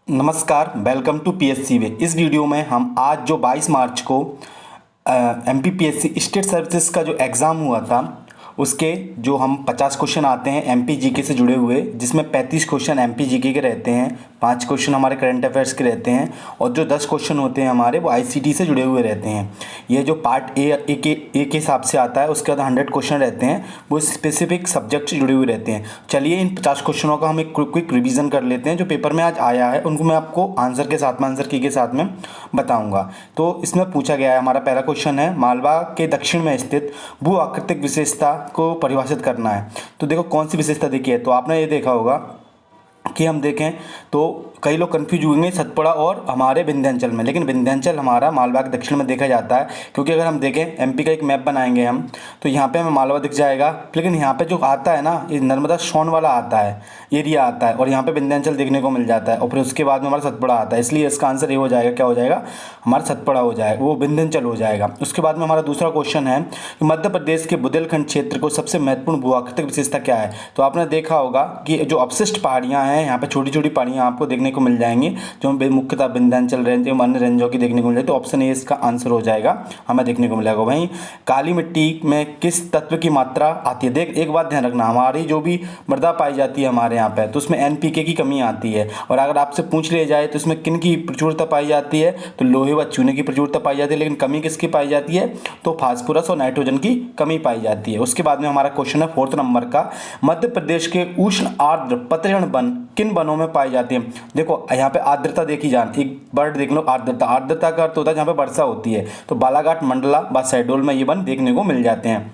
नमस्कार, welcome to PSC वे। इस video में हम आज जो 22 मार्च को एमपीपीएससी स्टेट सर्विसेज का जो एग्ज़ाम हुआ था उसके जो हम 50 क्वेश्चन आते हैं एमपी जीके से जुड़े हुए, जिसमें 35 क्वेश्चन एमपी जीके के रहते हैं, 5 क्वेश्चन हमारे करंट अफेयर्स के रहते हैं और जो 10 क्वेश्चन होते हैं हमारे वो आईसीटी से जुड़े हुए रहते हैं। ये जो पार्ट ए के हिसाब से आता है, उसके बाद 100 क्वेश्चन रहते हैं, वो स्पेसिफिक सब्जेक्ट से जुड़े हुए रहते हैं। चलिए इन 50 क्वेश्चनों का हम एक क्विक रिवीजन कर लेते हैं। जो पेपर में आज आया है उनको मैं आपको आंसर की के साथ में बताऊंगा। तो इसमें पूछा गया है, हमारा पहला क्वेश्चन है, मालवा के दक्षिण में स्थित भू आकृतिक विशेषता को परिभाषित करना है। तो देखो कौन सी विशेषता देखी है, तो आपने ये देखा होगा कि हम देखें तो कई लोग कंफ्यूज हुएंगे सतपुड़ा और हमारे विंध्याचल में, लेकिन विंध्याचल हमारा मालवा के दक्षिण में देखा जाता है। क्योंकि अगर हम देखें एमपी का एक मैप बनाएंगे हम, तो यहाँ पे हमें मालवा दिख जाएगा, लेकिन यहाँ पे जो आता है ना, ये नर्मदा सोन वाला आता है, एरिया आता है, और यहाँ पे विंध्याचल देखने को मिल जाता है, और फिर उसके बाद में हमारा सतपुड़ा आता है। इसलिए इसका आंसर ये हो जाएगा, क्या हो जाएगा, हमारा सतपुड़ा हो जाएगा, वो विंध्याचल हो जाएगा। उसके बाद में हमारा दूसरा क्वेश्चन है कि मध्य प्रदेश के बुंदेलखंड क्षेत्र को सबसे महत्वपूर्ण भू आकृतिक विशेषता क्या है। तो आपने देखा होगा कि जो अवशिष्ट पहाड़ियाँ हैं, यहाँ पे छोटी छोटी पहाड़ियाँ आपको देखने को मिल जाएंगी, जो मुख्यतः विंध्याचल रेंज एवं अन्य रेंजों की देखने को मिल जाए। तो ऑप्शन ए इसका आंसर हो जाएगा, हमें देखने को मिलेगा। वहीं काली मिट्टी में किस तत्व की मात्रा आती है। देख एक बात ध्यान रखना, हमारी जो भी मृदा पाई जाती है हमारे यहाँ पे, तो उसमें एनपीके की कमी आती है। और अगर आपसे पूछ लिया जाए तो इसमें किन की प्रचुरता पाई जाती है, तो लोहे व चूने की प्रचुरता पाई जाती है, लेकिन कमी किसकी पाई जाती है, तो फास्फोरस और नाइट्रोजन की कमी पाई जाती है। उसके बाद में हमारा क्वेश्चन है 4th नंबर का, मध्य प्रदेश के उष्ण आर्द्र पतझड़ वन किन वनों में पाई जाती है। देखो यहाँ पे आर्द्रता देखी जान, एक वर्ड देख लो, आर्द्रता। आर्द्रता का अर्थ होता है जहाँ पे वर्षा होती है, तो बालाघाट, मंडला व शहडोल में ये वन देखने को मिल जाते हैं।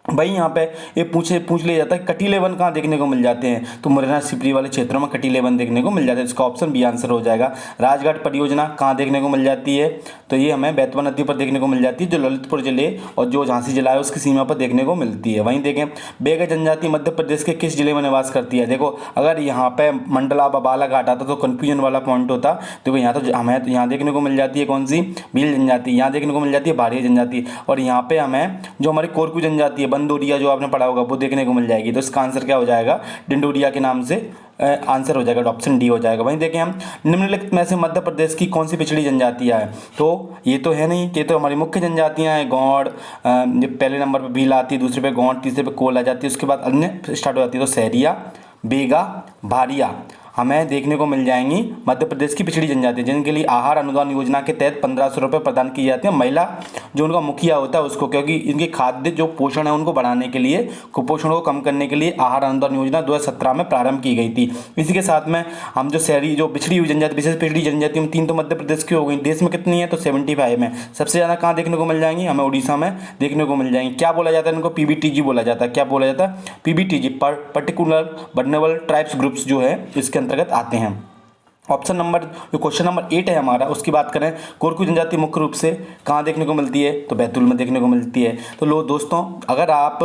भाई यहाँ पे ये पूछ लिया जाता है कटीले वन कहाँ देखने को मिल जाते हैं, तो मुरैना सिपरी वाले क्षेत्रों में कटीले वन देखने को मिल जाते हैं। इसका ऑप्शन बी आंसर हो जाएगा। राजघाट परियोजना कहाँ देखने को मिल जाती है, तो ये हमें बेतवा नदी पर देखने को मिल जाती है, जो ललितपुर जिले और जो झांसी जिला है उसकी सीमा पर देखने को मिलती है। वहीं देखें बेगा जनजाति मध्य प्रदेश के किस जिले में निवास करती है। देखो अगर यहाँ पे मंडला व बालाघाट आता तो कन्फ्यूजन वाला पॉइंट होता। देखो यहाँ तो हमें तो यहाँ देखने को मिल जाती है कौन सी, भील जनजाति, यहाँ देखने को मिल जाती है भारिया जनजाति, और यहाँ पे हमें जो हमारी कोरकू जनजाति है, बंदोरिया जो आपने पढ़ा होगा, वो देखने को मिल जाएगी। तो इसका आंसर क्या हो जाएगा, डिंडोरिया के नाम से आंसर हो जाएगा, ऑप्शन डी हो जाएगा। वहीं देखें हम निम्नलिखित में से मध्य प्रदेश की कौन सी पिछड़ी जनजातियां हैं, तो ये तो है नहीं, ये तो हमारी मुख्य जनजातियां हैं। गौड़ पहले नंबर पर भील आती है, दूसरे पे गौड़, तीसरे पे कोल आ जाती है, उसके बाद अन्य स्टार्ट हो जाती है। तो सहरिया, बेगा, भारिया हमें देखने को मिल जाएंगी मध्य प्रदेश की पिछड़ी जनजाति, जिनके लिए आहार अनुदान योजना के तहत 1500 रुपये प्रदान किए जाते हैं। महिला जो उनका मुखिया होता है उसको, क्योंकि इनके खाद्य जो पोषण है उनको बढ़ाने के लिए, कुपोषण को कम करने के लिए आहार अनुदान योजना 2017 में प्रारंभ की गई थी। इसी के साथ में हम जो शहरी जो पिछड़ी हुई जनजाति, विशेष पिछड़ी जनजाति में 3 तो मध्य प्रदेश की हो गई, देश में कितनी है, तो 75 में। सबसे ज़्यादा कहाँ देखने को मिल जाएंगी, हमें उड़ीसा में देखने को मिल जाएंगी। क्या बोला जाता है इनको, पीबीटीजी बोला जाता है। क्या बोला जाता है, पीबीटीजी, पर्टिकुलर वल्नरेबल ट्राइब्स ग्रुप्स जो है इसके अंतर्गत आते हैं। ऑप्शन नंबर जो क्वेश्चन नंबर 8 है हमारा, उसकी बात करें, कोरकू जनजाति मुख्य रूप से कहाँ देखने को मिलती है, तो बैतूल में देखने को मिलती है। तो लो दोस्तों, अगर आप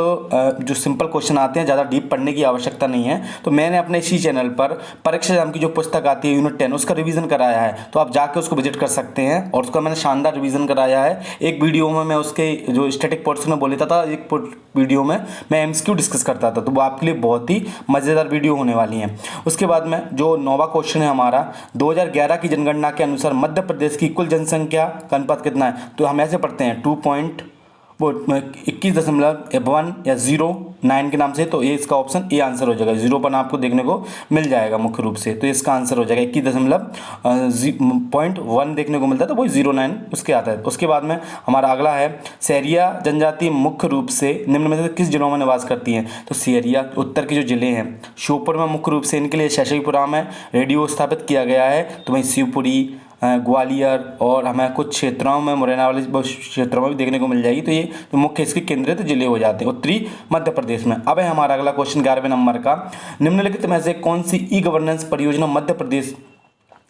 जो सिंपल क्वेश्चन आते हैं, ज़्यादा डीप पढ़ने की आवश्यकता नहीं है, तो मैंने अपने इसी चैनल पर परीक्षा एग्जाम की जो पुस्तक आती है यूनिट 10 उसका रिवीजन कराया है, तो आप जाके उसको विजिट कर सकते हैं, और उसका मैंने शानदार रिवीजन कराया है। एक वीडियो में मैं उसके जो स्टैटिक पोर्शन में बोल लेता था, एक वीडियो में मैं एमसीक्यू डिस्कस करता था, तो वो आपके लिए बहुत ही मज़ेदार वीडियो होने वाली है। उसके बाद में जो 9वां क्वेश्चन है हमारा, 2011 की जनगणना के अनुसार मध्य प्रदेश की कुल जनसंख्या का अनुपात कितना है, तो हम ऐसे पढ़ते हैं 21.1 या 09 के नाम से, तो ये इसका ऑप्शन ए आंसर हो जाएगा। 0 आपको देखने को मिल जाएगा मुख्य रूप से, तो इसका आंसर हो जाएगा 21.1 देखने को मिलता है, तो वही 09 उसके आता है। उसके बाद में हमारा अगला है, सहरिया जनजाति मुख्य रूप से निम्न में से किस जिलों में निवास करती हैं, तो सहरिया उत्तर के जो जिले हैं, श्योपुर में मुख्य रूप से इनके लिए शैशवीपुरा में रेडियो स्थापित किया गया है, तो वहीं शिवपुरी, ग्वालियर और हमें कुछ क्षेत्रों में, मुरैना वाले क्षेत्रों में भी देखने को मिल जाएगी। तो ये तो मुख्य इसके केंद्रित जिले हो जाते हैं उत्तरी मध्य प्रदेश में। अब है हमारा अगला क्वेश्चन 11वें नंबर का, निम्नलिखित में से कौन सी ई गवर्नेंस परियोजना मध्य प्रदेश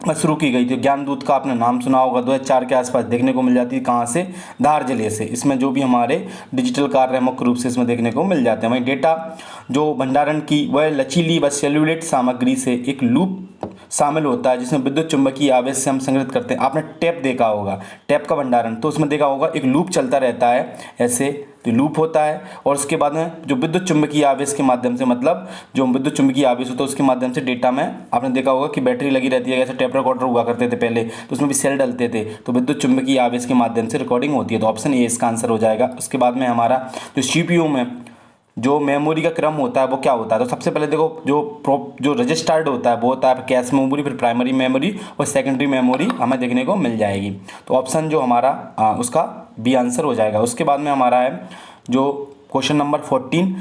में शुरू की गई थी। ज्ञानदूत का आपने नाम सुना होगा, 2004 के आसपास देखने को मिल जाती है। कहाँ से, धार जिले से। इसमें जो भी हमारे डिजिटल कार्य मुख्य रूप से इसमें देखने को मिल जाते हैं। वहीं डेटा जो भंडारण की वह लचीली व सेल्यूलेट सामग्री से एक लूप शामिल होता है जिसमें विद्युत चुंबकीय आवेश से हम संग्रहित करते हैं। आपने टैप देखा होगा, टैप का भंडारण, तो उसमें देखा होगा एक लूप चलता रहता है ऐसे, तो लूप होता है और उसके बाद में जो विद्युत चुंबकीय आवेश के माध्यम से, मतलब जो विद्युत चुंबकीय आवेश होता है उसके माध्यम से डेटा में आपने देखा होगा कि बैटरी लगी रहती है, जैसे टेप रिकॉर्डर हुआ करते थे पहले, तो उसमें भी सेल डलते थे, तो विद्युत चुंबकीय आवेश के माध्यम से रिकॉर्डिंग होती है। तो ऑप्शन ए इसका आंसर हो जाएगा। उसके बाद में हमारा जो CPU में जो मेमोरी का क्रम होता है वो क्या होता है, तो सबसे पहले देखो जो रजिस्टर्ड होता है वो होता है कैश मेमोरी, फिर प्राइमरी मेमोरी और सेकेंडरी मेमोरी हमें देखने को मिल जाएगी। तो ऑप्शन जो हमारा उसका बी आंसर हो जाएगा। उसके बाद में हमारा है जो क्वेश्चन नंबर 14,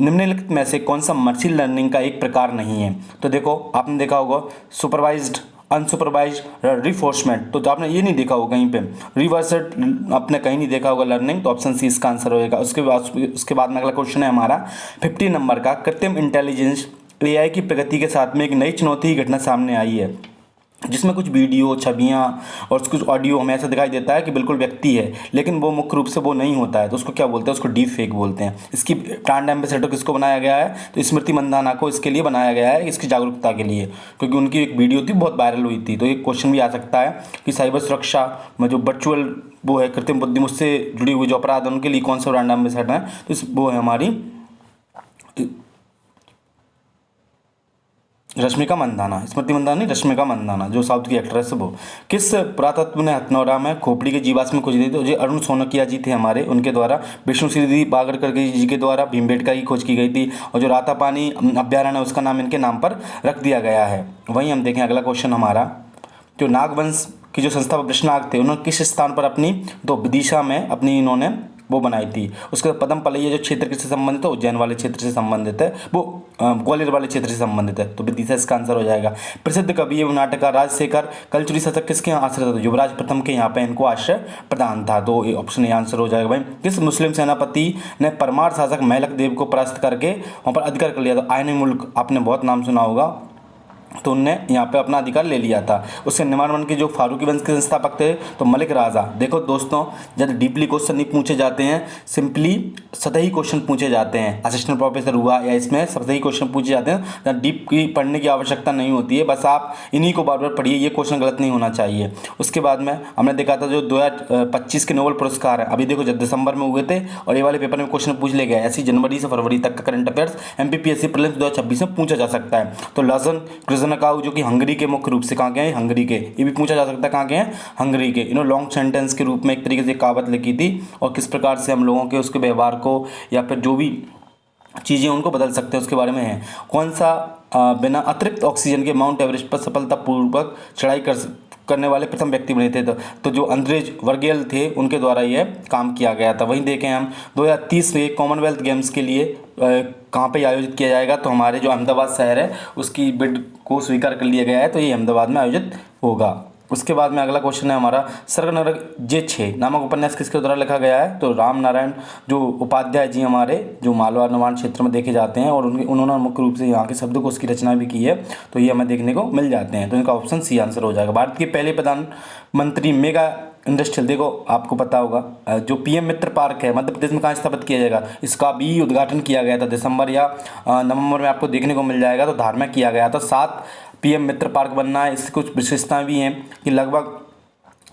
निम्नलिखित में से कौन सा मशीन लर्निंग का एक प्रकार नहीं है। तो देखो आपने देखा होगा सुपरवाइज्ड, अनसुपरवाइज, रिफोर्समेंट, तो आपने ये नहीं देखा होगा कहीं पे, रिवर्सड आपने कहीं नहीं देखा होगा लर्निंग, तो ऑप्शन सी इसका आंसर होगा। उसके बाद में अगला क्वेश्चन है हमारा 15 नंबर का, कृत्रिम इंटेलिजेंस AI की प्रगति के साथ में एक नई चुनौती की घटना सामने आई है जिसमें कुछ वीडियो, छवियाँ और कुछ ऑडियो हमें ऐसा दिखाई देता है कि बिल्कुल व्यक्ति है, लेकिन वो मुख्य रूप से वो नहीं होता है, तो उसको क्या बोलते हैं, उसको डीप फेक बोलते हैं। इसकी ब्रांड एम्बेसडर किसको बनाया गया है, तो स्मृति मंदाना को इसके लिए बनाया गया है, इसकी जागरूकता के लिए, क्योंकि उनकी एक वीडियो थी बहुत वायरल हुई थी। तो एक क्वेश्चन भी आ सकता है कि साइबर सुरक्षा में जो वर्चुअल वो है कृत्रिम बुद्धि उससे जुड़ी हुई जो अपराध है उनके लिए कौन सा ब्रांड एम्बेसडर है, तो वो है हमारी रश्मिका मंदाना, स्मृति मंदाना नहीं, रश्मिका मंदाना जो साउथ की एक्ट्रेस है वो। किस पुरातत्व ने हथनौरा में खोपड़ी के जीवाश्म खोज दी थी, जो अरुण सोनकिया जी थे हमारे, उनके द्वारा, विष्णु श्री बागड़कर जी के द्वारा भीमबेटका की खोज की गई थी, और जो रातापानी अभ्यारण्य उसका नाम इनके नाम पर रख दिया गया है। वहीं हम देखें अगला क्वेश्चन हमारा, जो नागवंश की जो संस्था वृषनाग थे उन्होंने किस स्थान पर अपनी तो विदिशा में अपनी इन्होंने वो बनाई थी। उसके बाद पदम पलैया जो क्षेत्र किससे संबंधित है, उज्जैन वाले क्षेत्र से संबंधित है, वो ग्वालियर वाले क्षेत्र से संबंधित है, तो विदिशा इसका आंसर हो जाएगा। प्रसिद्ध कवि एवं नाटककार राजशेखर कलचुरी शतक किसके यहाँ आश्रय था, युवराज प्रथम के यहाँ पे इनको आश्रय प्रदान था, तो ऑप्शन ए आंसर हो जाएगा भाई। किस मुस्लिम सेनापति ने परमार शासक महलक देव को परास्त करके वहाँ पर अधिकार कर लिया था, आयन मुल्क आपने बहुत नाम सुना होगा, तो उनने यहाँ पे अपना अधिकार ले लिया था। उसके निर्माण के जो फारूकी वंश के संस्थापक थे तो मलिक राजा। देखो दोस्तों, जब डीपली क्वेश्चन नहीं पूछे जाते हैं, सिंपली सतही क्वेश्चन पूछे जाते हैं, असिस्टेंट प्रोफेसर हुआ या इसमें सतही क्वेश्चन पूछे जाते हैं, जहाँ डीप की पढ़ने की आवश्यकता नहीं होती है, बस आप इन्हीं को बार बार पढ़िए, ये क्वेश्चन गलत नहीं होना चाहिए। उसके बाद में हमने देखा था जो 2025 के नोबेल पुरस्कार है, अभी देखो जब दिसंबर में हुए थे और ये वाले पेपर में क्वेश्चन पूछ ले गए, ऐसी जनवरी से फरवरी तक का करंट अफेयर्स MPPSC प्रीलिम्स 2026 में पूछा जा सकता है। तो लसन कृष्णकाउ जो कि हंगरी के मुख्य रूप से कहाँ के हैं, हंगरी के, ये भी पूछा जा सकता है कहाँ के हैं, हंगरी के। इन्होंने लॉन्ग सेंटेंस के रूप में एक तरीके से कहावत लिखी थी, और किस प्रकार से हम लोगों के उसके व्यवहार को या फिर जो भी चीज़ें उनको बदल सकते हैं उसके बारे में है। कौन सा बिना अतिरिक्त ऑक्सीजन के माउंट एवरेस्ट पर सफलतापूर्वक चढ़ाई करने वाले प्रथम व्यक्ति बने थे, तो जो अंद्रेज वर्गेल थे उनके द्वारा यह काम किया गया था। वहीं देखें हम 2030 में कॉमनवेल्थ गेम्स के लिए कहाँ पे आयोजित किया जाएगा, तो हमारे जो अहमदाबाद शहर है उसकी बिड को स्वीकार कर लिया गया है, तो ये अहमदाबाद में आयोजित होगा। उसके बाद में अगला क्वेश्चन है हमारा, स्वर्ग नरक J6 नामक उपन्यास किसके द्वारा लिखा गया है, तो राम नारायण जो उपाध्याय जी हमारे जो मालवा नवान क्षेत्र में देखे जाते हैं, और उन्होंने मुख्य रूप से यहाँ के शब्दकोश की रचना भी की है, तो ये हमें देखने को मिल जाते हैं, तो इनका ऑप्शन सी आंसर हो जाएगा। भारत के पहले प्रधानमंत्री मेगा इंडस्ट्रियल, देखो आपको पता होगा जो PM मित्र पार्क है मध्य प्रदेश में कहाँ स्थापित किया जाएगा, इसका भी उद्घाटन किया गया था दिसंबर या नवंबर में, आपको देखने को मिल जाएगा, तो धार में किया गया था। 7 PM मित्र पार्क बनना है, इसकी कुछ विशेषताएं भी हैं कि लगभग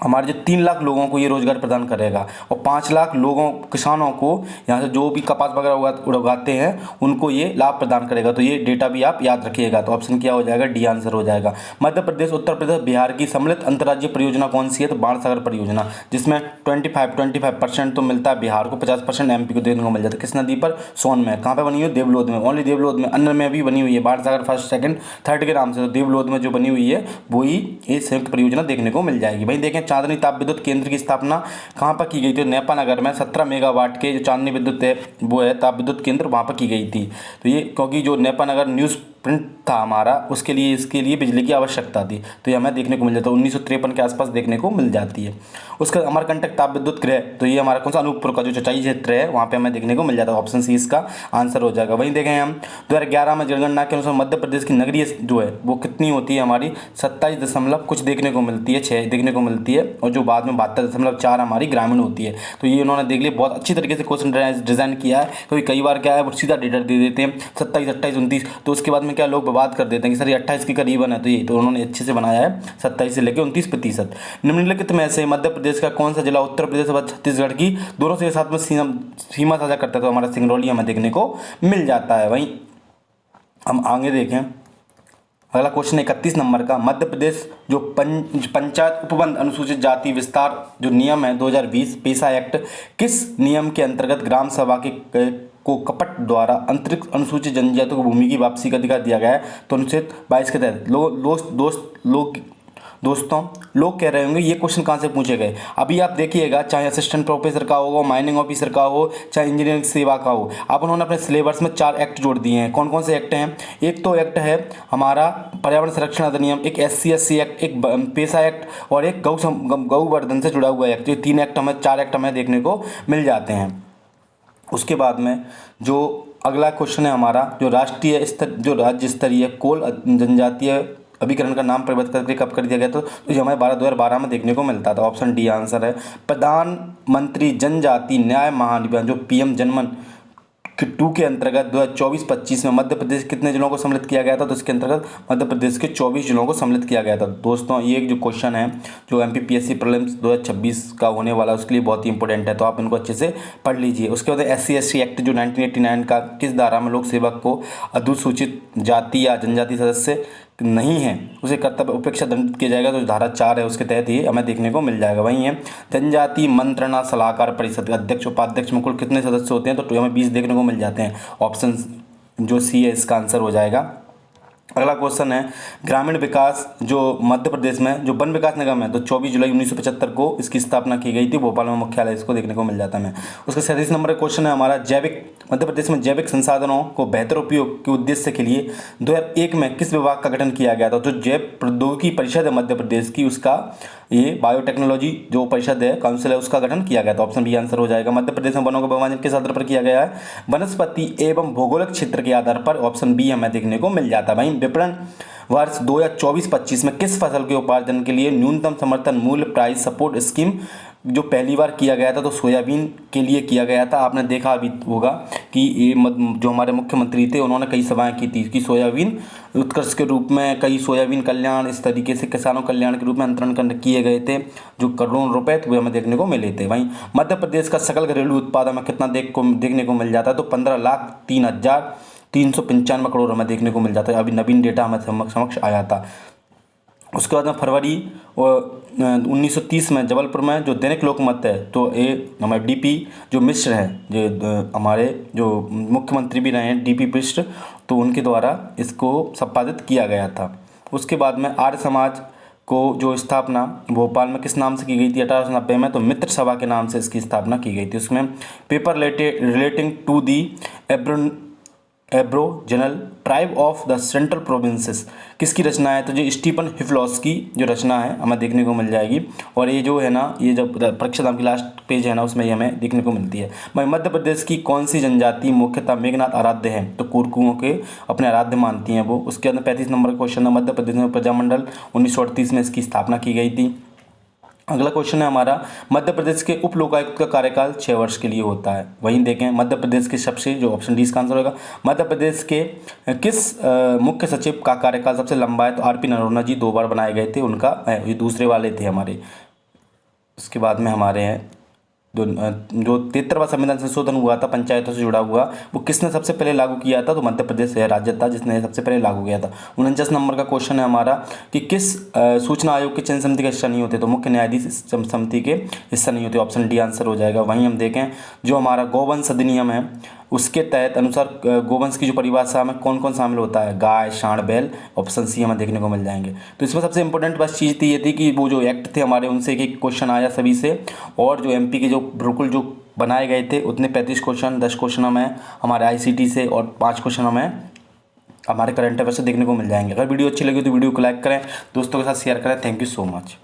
हमारे जो 3 लाख लोगों को ये रोजगार प्रदान करेगा, और 5 लाख लोगों किसानों को यहाँ से जो भी कपास वगैरह उगाते हैं उनको ये लाभ प्रदान करेगा, तो ये डेटा भी आप याद रखिएगा। तो ऑप्शन क्या हो जाएगा, डी आंसर हो जाएगा। मध्य प्रदेश, उत्तर प्रदेश, बिहार की सम्मिलित अंतर्राज्यीय परियोजना कौन सी है, तो बाणसागर परियोजना, जिसमें 25% तो मिलता है बिहार को, 50% MP को देखने को मिल जाता है। किस नदी पर, सोन में। कहाँ पर बनी हुई है, देवलोध में, ओनली देवलोध में, अन्य में भी बनी हुई है बाणसागर फर्स्ट सेकंड थर्ड के नाम से, तो देवलोध में जो बनी हुई है वही ये संयुक्त परियोजना देखने को मिल जाएगी। वहीं देखें चांदनी ताप विद्युत केंद्र की स्थापना कहाँ पर की गई थी, नेपा नगर में 17 मेगावाट के जो चांदनी विद्युत है वो है ताप विद्युत केंद्र, वहाँ पर की गई थी। तो ये क्योंकि जो नेपा नगर न्यूज़ प्रिंट था हमारा, उसके लिए इसके लिए बिजली की आवश्यकता थी, तो ये हमें देखने को मिल जाता है, 1953 के आसपास देखने को मिल जाती है। उसका अमरकंटक ताप विद्युत गृह, तो ये हमारा कौन सा, अनूपपुर का जो चचाई क्षेत्र है वहाँ पे हमें देखने को मिल जाता है, ऑप्शन सी इसका आंसर हो जाएगा। वहीं देखें हम 2011 में जनगणना के अनुसार मध्य प्रदेश की नगरीय जो है वो कितनी होती है हमारी, 27 दशमलव कुछ देखने को मिलती है, 6 देखने को मिलती है, और जो बाद में 72.4 हमारी ग्रामीण होती है। तो ये उन्होंने देख लिया, बहुत अच्छी तरीके से क्वेश्चन डिजाइन किया है, क्योंकि कई बार क्या है वो सीधा डेटा दे देते हैं 27, 28, 29, तो उसके बाद में में क्या लोग बात कर देते हैं कि सर ये 28 के करीबन है, तो उन्होंने अच्छे से बनाया है 27 से लेकर 29%। निम्नलिखित में से मध्य प्रदेश का कौन सा जिला उत्तर प्रदेश व छत्तीसगढ़ की दोनों से साथ में सीमा साझा करता है? तो हमारा सिंगरौली हमें देखने को मिल जाता है। वहीं हम आगे देखें, अगला क्वेश्चन 31 नंबर का, मध्य प्रदेश जो पंचायत उपबंध अनुसूचित जाति विस्तार जो नियम है 2020 पेशा एक्ट किस नियम के अंतर्गत ग्राम सभा के को कपट द्वारा अंतरिक्ष अनुसूचित जनजातियों को भूमि की वापसी का अधिकार दिया गया है? तो अनुच्छेद 22 के तहत दोस्तों लोग कह रहे होंगे ये क्वेश्चन कहाँ से पूछे गए। अभी आप देखिएगा, चाहे असिस्टेंट प्रोफेसर का हो, माइनिंग ऑफिसर का हो, चाहे इंजीनियरिंग सेवा का हो, अब उन्होंने अपने सिलेबस में 4 एक्ट जोड़ दिए हैं। कौन कौन से एक्ट हैं? एक तो एक्ट है हमारा पर्यावरण संरक्षण अधिनियम, एक SC/SC एक्ट, एक पेशा एक्ट और एक गौवर्धन से जुड़ा हुआ एक्ट। ये 3 एक्ट हमें 4 एक्ट हमें देखने को मिल जाते हैं। उसके बाद में जो अगला क्वेश्चन है हमारा, जो राज्य स्तरीय कोल जनजातीय अभिकरण का नाम परिवर्तित करके कब कर दिया गया? तो ये हमें 2012 में देखने को मिलता था। ऑप्शन डी आंसर है। प्रधानमंत्री जनजाति न्याय महानिबंधन जो PM जनमन 2 के अंतर्गत 2024-25 में मध्य प्रदेश कितने जिलों को सम्मिलित किया गया था? तो इसके अंतर्गत मध्य प्रदेश के 24 जिलों को सम्मिलित किया गया था। दोस्तों ये जो क्वेश्चन है जो MPPSC प्रीलिम्स 2026 का होने वाला है उसके लिए बहुत ही इंपॉर्टेंट है, तो आप इनको अच्छे से पढ़ लीजिए। उसके बाद SC/ST एक्ट जो 1989 का किस धारा में लोक सेवक को अनुसूचित जाति या जनजाति सदस्य नहीं है उसे कर्तव्य उपेक्षा दंडित किया जाएगा? तो धारा 4 है उसके तहत ये हमें देखने को मिल जाएगा। वहीं है जनजाति मंत्रणा सलाहकार परिषद अध्यक्ष उपाध्यक्ष में कुल कितने सदस्य होते हैं? तो हमें 20 देखने को मिल जाते हैं। ऑप्शन जो C है इसका आंसर हो जाएगा। अगला क्वेश्चन है ग्रामीण विकास जो मध्य प्रदेश में जो वन विकास निगम है तो 24 जुलाई 1975 को इसकी स्थापना की गई थी। भोपाल में मुख्यालय इसको देखने को मिल जाता है। उसका 37 नंबर का क्वेश्चन है हमारा मध्य प्रदेश में जैविक संसाधनों को बेहतर उपयोग के उद्देश्य के लिए 2001 में किस विभाग का गठन किया गया था? जो जैव प्रौद्योगिकी परिषद है मध्य प्रदेश की उसका ये बायोटेक्नोलॉजी जो परिषद है काउंसिल है उसका गठन किया गया था। ऑप्शन बी आंसर हो जाएगा। मध्य प्रदेश में वनों का विभाजन किस आधार पर किया गया है? वनस्पति एवं भौगोलिक क्षेत्र के आधार पर। ऑप्शन बी हमें देखने को मिल जाता है। वहीं विपणन वर्ष 2024-25 में किस फसल के उपार्जन के लिए न्यूनतम समर्थन मूल्य प्राइस सपोर्ट स्कीम जो पहली बार किया गया था? तो सोयाबीन के लिए किया गया था। आपने देखा भी होगा कि ये जो हमारे मुख्यमंत्री थे उन्होंने कई सभाएं की थी कि सोयाबीन उत्कर्ष के रूप में कई सोयाबीन कल्याण इस तरीके से किसानों कल्याण के रूप में अंतरण किए गए थे जो करोड़ों रुपए वे हमें देखने को मिले थे। वहीं मध्य प्रदेश का सकल घरेलू उत्पादन में कितना देखने को मिल जाता है? तो 15,03,395 करोड़ हमें देखने को मिल जाता है। अभी नवीन डेटा हमें समक्ष आया था। उसके बाद में फरवरी 1930 में जबलपुर में जो दैनिक लोकमत है तो ये हमारे DP जो मिश्र हैं जो हमारे जो मुख्यमंत्री भी रहे हैं DP मिश्र, तो उनके द्वारा इसको संपादित किया गया था। उसके बाद में आर्य समाज को जो स्थापना भोपाल में किस नाम से की गई थी 1890 में? तो मित्र सभा के नाम से इसकी स्थापना की गई थी। उसमें paper relating to the aboriginal tribe of the central provinces किसकी रचना है? तो जो स्टीफन हिफ्लॉस की जो रचना है हमें देखने को मिल जाएगी। और ये जो है ना ये जब परीक्षा नाम की लास्ट पेज है ना उसमें ये हमें देखने को मिलती है। भाई मध्य प्रदेश की कौन सी जनजाति मुख्यतः मेघनाथ आराध्य है? तो कुरकुओं के अपने आराध्य मानती हैं वो। उसके अंदर 35 नंबर का क्वेश्चन है मध्य प्रदेश में प्रजामंडल 1938 में इसकी स्थापना की गई थी। अगला क्वेश्चन है हमारा मध्य प्रदेश के उप लोकायुक्त का कार्यकाल 6 वर्ष के लिए होता है। वहीं देखें मध्य प्रदेश के सबसे जो ऑप्शन डी इसका आंसर होगा। मध्य प्रदेश के किस मुख्य सचिव का कार्यकाल सबसे लंबा है? तो RP नरोन्ना जी 2 बार बनाए गए थे, उनका ये दूसरे वाले थे हमारे। उसके बाद में हमारे हैं जो 73वां संविधान संशोधन हुआ था पंचायतों से जुड़ा हुआ वो किसने सबसे पहले लागू किया था? तो मध्य प्रदेश राज्य था जिसने सबसे पहले लागू किया था। 49 नंबर का क्वेश्चन है हमारा कि किस सूचना आयोग के चयन समिति का हिस्सा नहीं होते? तो मुख्य न्यायाधीश इस समिति के हिस्सा नहीं होते। ऑप्शन डी आंसर हो जाएगा। वहीं हम देखें जो हमारा गौवंश अधिनियम है उसके तहत अनुसार गोवंश की जो परिभाषा में कौन कौन शामिल होता है? गाय, सांड, बैल। ऑप्शन सी हमें देखने को मिल जाएंगे। तो इसमें सबसे इंपॉर्टेंट बस चीज़ थी ये थी कि वो जो एक्ट थे हमारे उनसे एक क्वेश्चन आया सभी से, और जो MP के जो बिल्कुल जो बनाए गए थे उतने 35 क्वेश्चन 10 क्वेश्चन हमें हमारे ICT से और 5 क्वेश्चन हमें हमारे करंट अफेयर से देखने को मिल जाएंगे। अगर वीडियो अच्छी लगी तो वीडियो को लाइक करें, दोस्तों के साथ शेयर करें। Thank you so much.